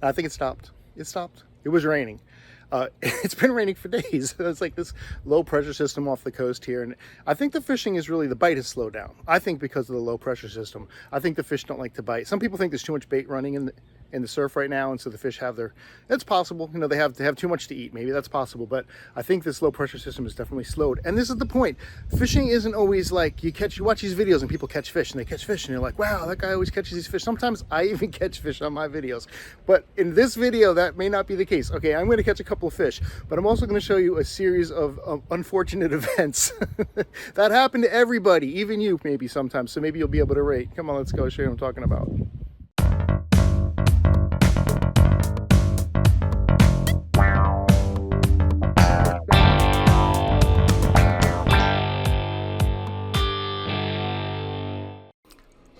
I think it stopped. It stopped. It was raining. It's been raining for days. It's like this low pressure system off the coast here. And I think the fishing is really, the bite has slowed down. I think because of the low pressure system. I think the fish don't like to bite. Some people think there's too much bait running in the surf right now, and so the fish have their, it's possible, you know, they have too much to eat. Maybe that's possible, but I think this low pressure system is definitely slowed. And this is the point. Fishing isn't always like you watch these videos and people catch fish and they catch fish and you're like, wow, that guy always catches these fish. Sometimes I even catch fish on my videos, but in this video that may not be the case. Okay, I'm going to catch a couple of fish, but I'm also going to show you a series of unfortunate events that happen to everybody, even you maybe sometimes, so maybe you'll be able to rate. Come on, let's go show you what I'm talking about.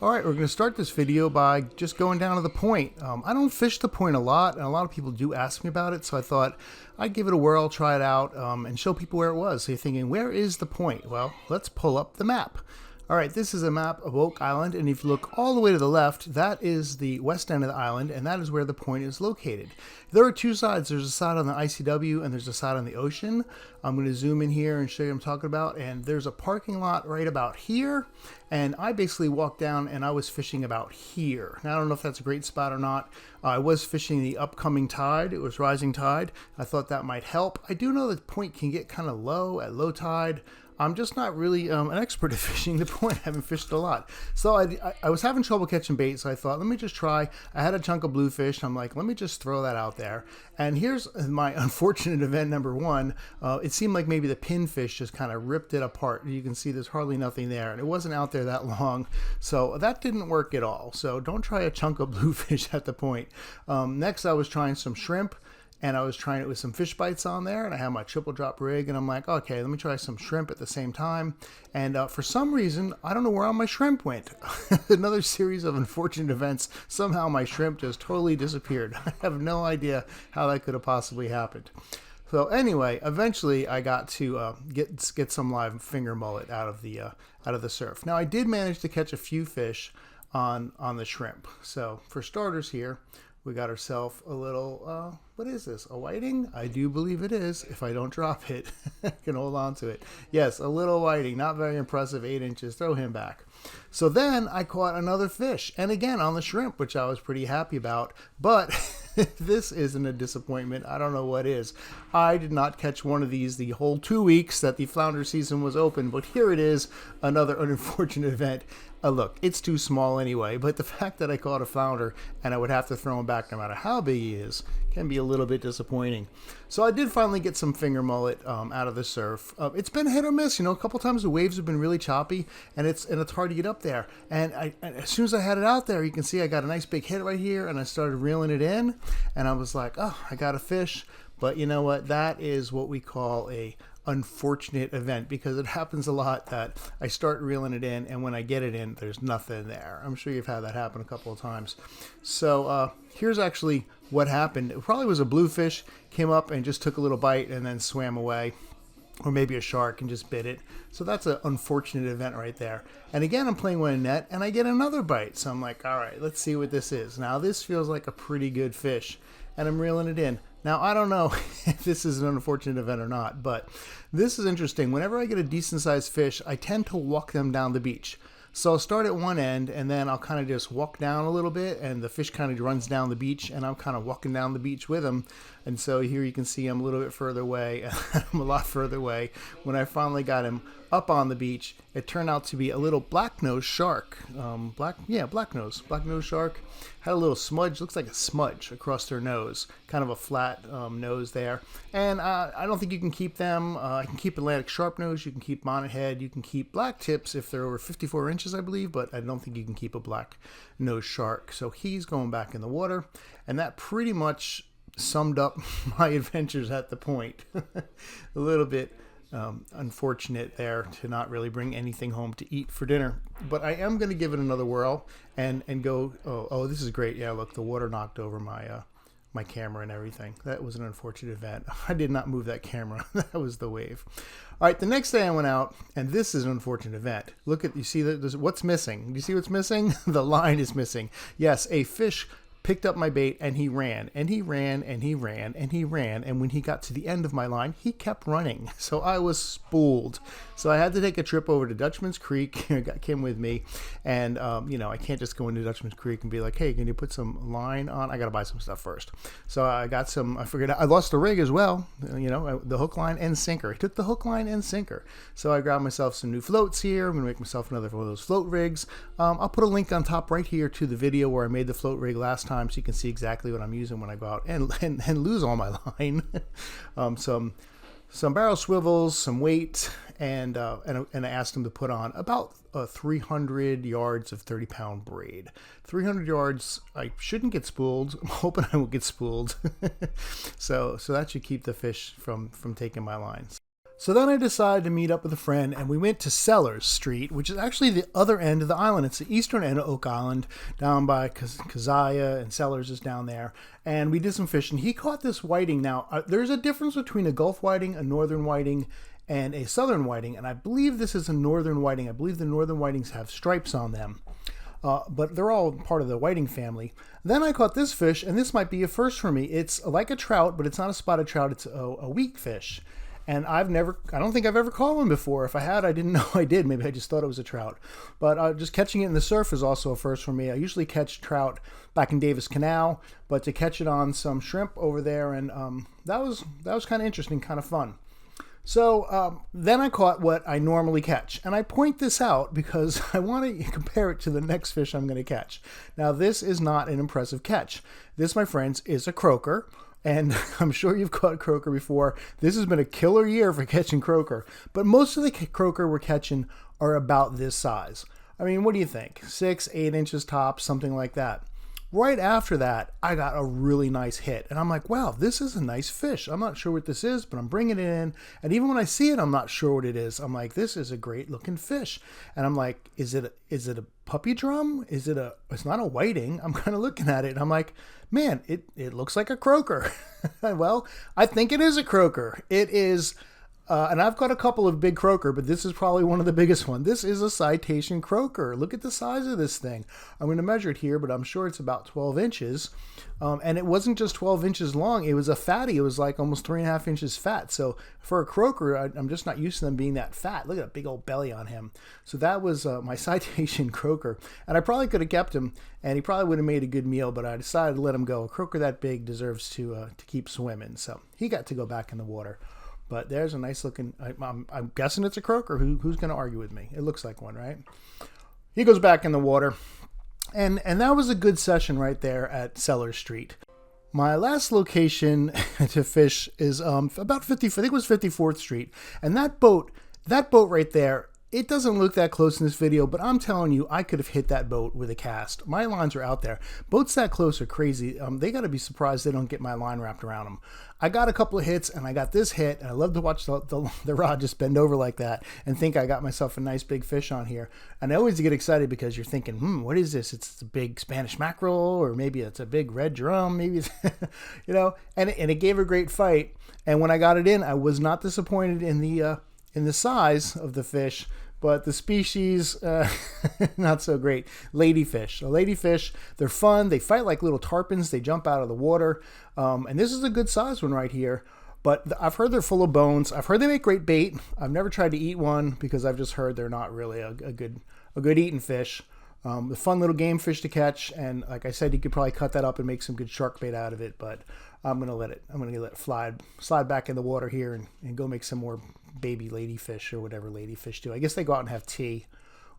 All right, we're going to start this video by just going down to the point. I don't fish the point a lot, and a lot of people do ask me about it, so I thought I'd give it a whirl, try it out, and show people where it was. So you're thinking, where is the point? Well, let's pull up the map. All right, this is a map of Oak Island, and if you look all the way to the left, that is the west end of the island, and that is where the point is located. There are two sides. There's a side on the ICW, and there's a side on the ocean. I'm going to zoom in here and show you what I'm talking about, and there's a parking lot right about here, and I basically walked down, and I was fishing about here. Now, I don't know if that's a great spot or not. I was fishing the upcoming tide. It was rising tide. I thought that might help. I do know that the point can get kind of low at low tide. I'm just not really an expert at fishing the point. I haven't fished a lot. So I was having trouble catching bait, so I thought, let me just try. I had a chunk of bluefish. I'm like, let me just throw that out there. And here's my unfortunate event number one. It seemed like maybe the pinfish just kind of ripped it apart. You can see there's hardly nothing there, and it wasn't out there that long. So that didn't work at all. So don't try a chunk of bluefish at the point. Next, I was trying some shrimp. And I was trying it with some fish bites on there, and I had my triple drop rig, and I'm like, okay, let me try some shrimp at the same time. And for some reason, I don't know where all my shrimp went. Another series of unfortunate events. Somehow my shrimp just totally disappeared. I have no idea how that could have possibly happened. So anyway, eventually I got to get some live finger mullet out of the surf. Now I did manage to catch a few fish on the shrimp. So for starters here, we got ourselves a little, what is this, a whiting? I do believe it is. If I don't drop it, I can hold on to it. Yes, a little whiting, not very impressive, 8 inches, throw him back. So then I caught another fish, and again on the shrimp, which I was pretty happy about, but this isn't a disappointment. I don't know what is. I did not catch one of these the whole 2 weeks that the flounder season was open, but here it is, another unfortunate event. Look, it's too small anyway, but the fact that I caught a flounder and I would have to throw him back no matter how big he is can be a little bit disappointing. So I did finally get some finger mullet out of the surf. It's been hit or miss, you know. A couple times the waves have been really choppy, and it's hard to get up there. And as soon as I had it out there, you can see I got a nice big hit right here, and I started reeling it in, and I was like, oh, I got a fish. But you know what? That is what we call a unfortunate event, because it happens a lot that I start reeling it in, and when I get it in, there's nothing there. I'm sure you've had that happen a couple of times. So here's actually what happened. It probably was a bluefish, came up and just took a little bite and then swam away. Or maybe a shark and just bit it. So that's an unfortunate event right there. And again, I'm playing with a net and I get another bite. So I'm like, all right, let's see what this is. Now this feels like a pretty good fish, and I'm reeling it in. Now, I don't know if this is an unfortunate event or not, but this is interesting. Whenever I get a decent sized fish, I tend to walk them down the beach. So I'll start at one end, and then I'll kind of just walk down a little bit, and the fish kind of runs down the beach, and I'm kind of walking down the beach with him. And so here you can see I'm a little bit further away. I'm a lot further away. When I finally got him up on the beach, it turned out to be a little black-nosed shark. Black-nosed shark. Had a little smudge, looks like a smudge across their nose, kind of a flat nose there. And I don't think you can keep them. I can keep Atlantic sharpnose, you can keep bonnethead, you can keep black tips if they're over 54 inches, I believe, but I don't think you can keep a black-nosed shark. So he's going back in the water, and that pretty much summed up my adventures at the point. A little bit unfortunate there to not really bring anything home to eat for dinner, but I am going to give it another whirl and go, oh, this is great. Yeah, look, the water knocked over my my camera and everything. That was an unfortunate event. I did not move that camera. That was the wave. All right, the next day I went out, and this is an unfortunate event. Look at, you see what's missing? Do you see what's missing? The line is missing. Yes, a fish picked up my bait, and he ran, and he ran, and he ran, and he ran. And when he got to the end of my line, he kept running. So I was spooled. So I had to take a trip over to Dutchman's Creek. Got Kim with me. And, I can't just go into Dutchman's Creek and be like, hey, can you put some line on? I got to buy some stuff first. So I got some, I lost the rig as well, the hook, line, and sinker. I took the hook, line, and sinker. So I grabbed myself some new floats here. I'm going to make myself another one of those float rigs. I'll put a link on top right here to the video where I made the float rig last time, so you can see exactly what I'm using when I go out and lose all my line. Some barrel swivels, some weight, and I asked him to put on about 300 yards of 30-pound braid. 300 yards, I shouldn't get spooled. I'm hoping I won't get spooled. so that should keep the fish from taking my lines. So then I decided to meet up with a friend, and we went to Sellers Street, which is actually the other end of the island. It's the eastern end of Oak Island, down by Keziah, and Sellers is down there. And we did some fishing. He caught this whiting. Now, there's a difference between a Gulf whiting, a northern whiting, and a southern whiting. And I believe this is a northern whiting. I believe the northern whitings have stripes on them. But they're all part of the whiting family. Then I caught this fish, and this might be a first for me. It's like a trout, but it's not a spotted trout. It's a weak fish. And I don't think I've ever caught one before. If I had, I didn't know I did. Maybe I just thought it was a trout. But just catching it in the surf is also a first for me. I usually catch trout back in Davis Canal, but to catch it on some shrimp over there, and that was kind of interesting, kind of fun. So then I caught what I normally catch. And I point this out because I want to compare it to the next fish I'm going to catch. Now, this is not an impressive catch. This, my friends, is a croaker. And I'm sure you've caught croaker before. This has been a killer year for catching croaker. But most of the croaker we're catching are about this size. I mean, what do you think? 6, 8 inches tops, something like that. Right after that, I got a really nice hit. And I'm like, wow, this is a nice fish. I'm not sure what this is, but I'm bringing it in. And even when I see it, I'm not sure what it is. I'm like, this is a great looking fish. And I'm like, is it a puppy drum? It's not a whiting. I'm kind of looking at it and I'm like, man, it looks like a croaker. Well, I think it is a croaker. It is, and I've caught a couple of big croaker, but this is probably one of the biggest one. This is a citation croaker. Look at the size of this thing. I'm going to measure it here, but I'm sure it's about 12 inches. And it wasn't just 12 inches long. It was a fatty. It was like almost 3.5 inches fat. So for a croaker, I'm just not used to them being that fat. Look at that big old belly on him. So that was my citation croaker. And I probably could have kept him, and he probably would have made a good meal, but I decided to let him go. A croaker that big deserves to keep swimming. So he got to go back in the water. But there's a nice looking, I'm guessing it's a croaker. Who's going to argue with me? It looks like one, right? He goes back in the water. And that was a good session right there at Sellers Street. My last location to fish is about 50, I think it was 54th Street. And that boat right there, it doesn't look that close in this video, but I'm telling you, I could have hit that boat with a cast. My lines are out there. Boats that close are crazy. They got to be surprised they don't get my line wrapped around them. I got a couple of hits, and I got this hit, and I love to watch the rod just bend over like that and think I got myself a nice big fish on here. And I always get excited because you're thinking, what is this? It's a big Spanish mackerel, or maybe it's a big red drum, maybe it's, and it gave a great fight. And when I got it in, I was not disappointed in the size of the fish, but the species, not so great. Ladyfish. So ladyfish, they're fun. They fight like little tarpons. They jump out of the water. And this is a good size one right here. But I've heard they're full of bones. I've heard they make great bait. I've never tried to eat one because I've just heard they're not really a good eating fish. The fun little game fish to catch. And like I said, you could probably cut that up and make some good shark bait out of it. But I'm going to let it slide back in the water here and go make some more baby ladyfish or whatever ladyfish do. I guess they go out and have tea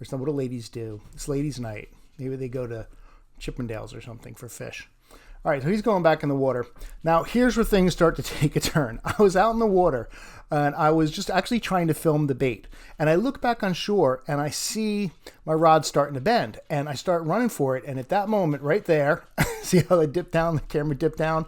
or something. What do ladies do? It's ladies' night. Maybe they go to Chippendales or something for fish. All right, so he's going back in the water. Now, here's where things start to take a turn. I was out in the water, and I was just actually trying to film the bait. And I look back on shore, and I see my rod starting to bend. And I start running for it, and at that moment right there, see how I dipped down, the camera dipped down?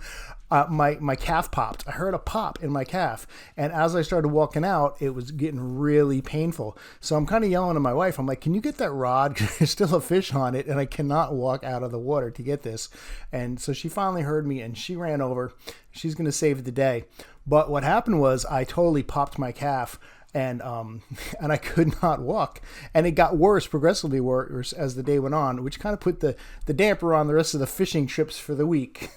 My calf popped. I heard a pop in my calf. And as I started walking out, it was getting really painful. So I'm kind of yelling at my wife. I'm like, can you get that rod? Because there's still a fish on it, and I cannot walk out of the water to get this. And so she finally heard me, and she ran over. She's going to save the day. But what happened was I totally popped my calf. and and I could not walk. And it got worse, progressively worse as the day went on, which kind of put the damper on the rest of the fishing trips for the week.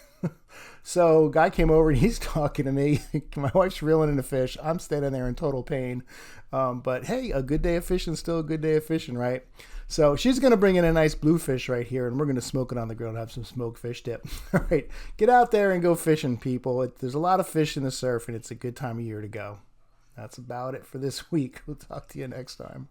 So guy came over and he's talking to me. My wife's reeling in the fish. I'm standing there in total pain. But hey, a good day of fishing is still a good day of fishing, right? So she's going to bring in a nice bluefish right here, and we're going to smoke it on the grill and have some smoked fish dip. All right, get out there and go fishing, people. There's a lot of fish in the surf, and it's a good time of year to go. That's about it for this week. We'll talk to you next time.